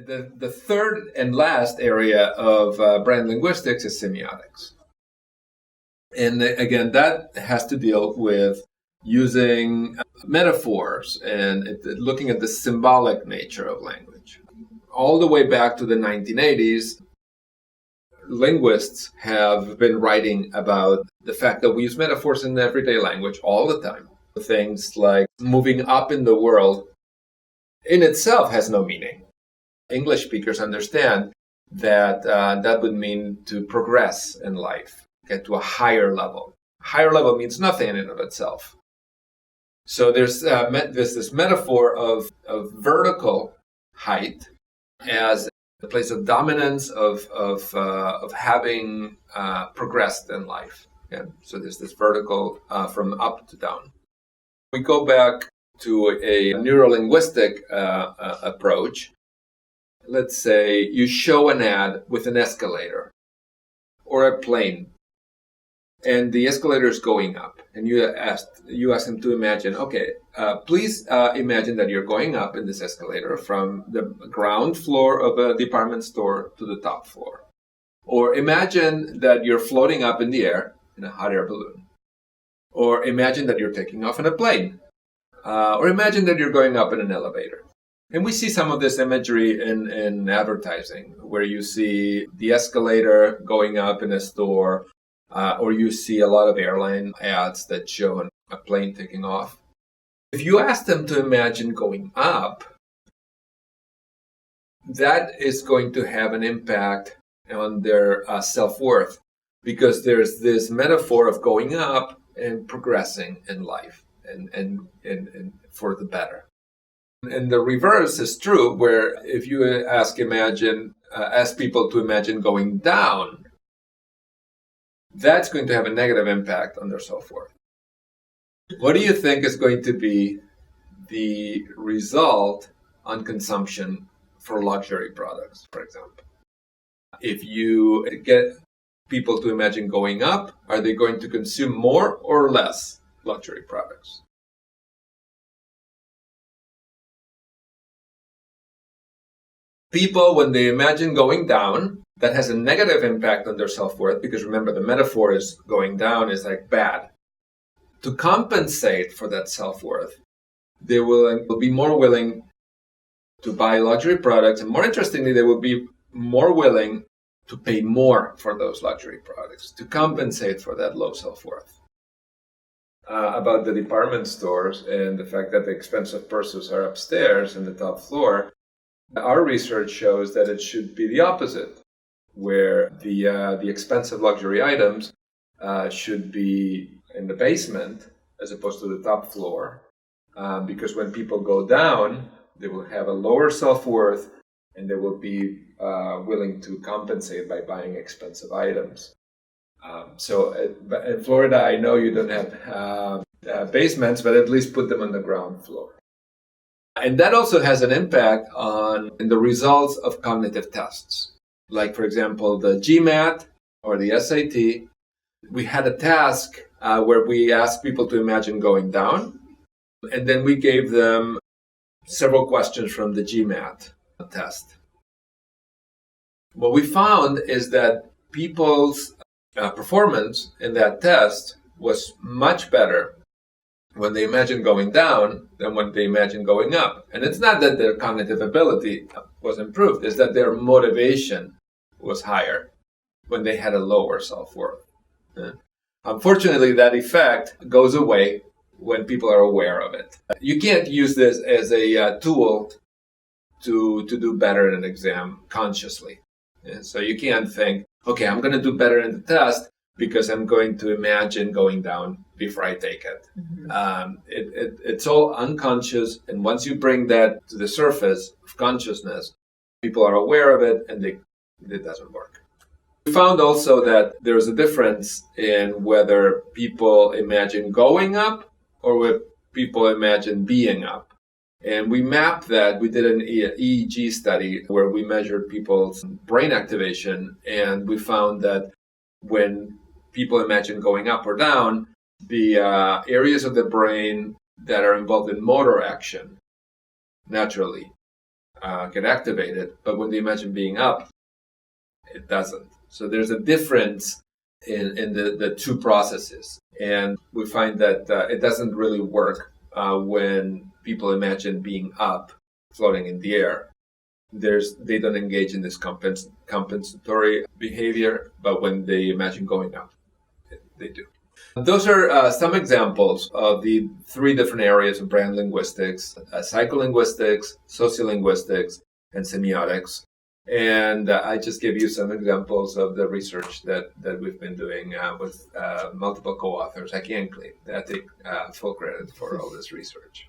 The third and last area of brain linguistics is semiotics. And again, that has to deal with using metaphors and looking at the symbolic nature of language. All the way back to the 1980s, linguists have been writing about the fact that we use metaphors in everyday language all the time. Things like moving up in the world in itself has no meaning. English speakers understand that that would mean to progress in life, get to a higher level. Higher level means nothing in and of itself. So there's this metaphor of vertical height as the place of dominance of having progressed in life. Yeah? So there's this vertical from up to down. We go back to a neurolinguistic approach. Let's say you show an ad with an escalator or a plane, and the escalator is going up, and you ask them to imagine, okay, please imagine that you're going up in this escalator from the ground floor of a department store to the top floor. Or imagine that you're floating up in the air in a hot air balloon. Or imagine that you're taking off in a plane. Or imagine that you're going up in an elevator. And we see some of this imagery in advertising, where you see the escalator going up in a store, or you see a lot of airline ads that show a plane taking off. If you ask them to imagine going up, that is going to have an impact on their self-worth, because there's this metaphor of going up and progressing in life and for the better. And the reverse is true, where if you ask people to imagine going down, that's going to have a negative impact on their self-worth. What do you think is going to be the result on consumption for luxury products, for example? If you get people to imagine going up, are they going to consume more or less luxury products? People, when they imagine going down, that has a negative impact on their self-worth, because remember, the metaphor is going down is like bad. To compensate for that self-worth, they will be more willing to buy luxury products, and more interestingly, they will be more willing to pay more for those luxury products to compensate for that low self-worth. About the department stores and the fact that the expensive purses are upstairs in the top floor, our research shows that it should be the opposite, where the expensive luxury items should be in the basement as opposed to the top floor, because when people go down, they will have a lower self-worth and they will be willing to compensate by buying expensive items. So in Florida, I know you don't have basements, but at least put them on the ground floor. And that also has an impact on the results of cognitive tests. Like, for example, the GMAT or the SAT. We had a task where we asked people to imagine going down, and then we gave them several questions from the GMAT test. What we found is that people's performance in that test was much better when they imagined going down than when they imagined going up. And it's not that their cognitive ability was improved, it's that their motivation was higher when they had a lower self-worth. Unfortunately, that effect goes away when people are aware of it. You can't use this as a tool to do better in an exam consciously. So you can't think, okay, I'm going to do better in the test because I'm going to imagine going down before I take it. Mm-hmm. It's all unconscious, and once you bring that to the surface of consciousness, people are aware of it, and it doesn't work. We found also that there's a difference in whether people imagine going up or whether people imagine being up. And we mapped that. We did an EEG study where we measured people's brain activation, and we found that when people imagine going up or down, the areas of the brain that are involved in motor action naturally get activated, but when they imagine being up, it doesn't. So there's a difference in the two processes. And we find that it doesn't really work when people imagine being up, floating in the air. They don't engage in this compensatory behavior, but when they imagine going up, they do. Those are some examples of the three different areas of brand linguistics: psycholinguistics, sociolinguistics, and semiotics. And I just give you some examples of the research that we've been doing with multiple co-authors. I take full credit for all this research.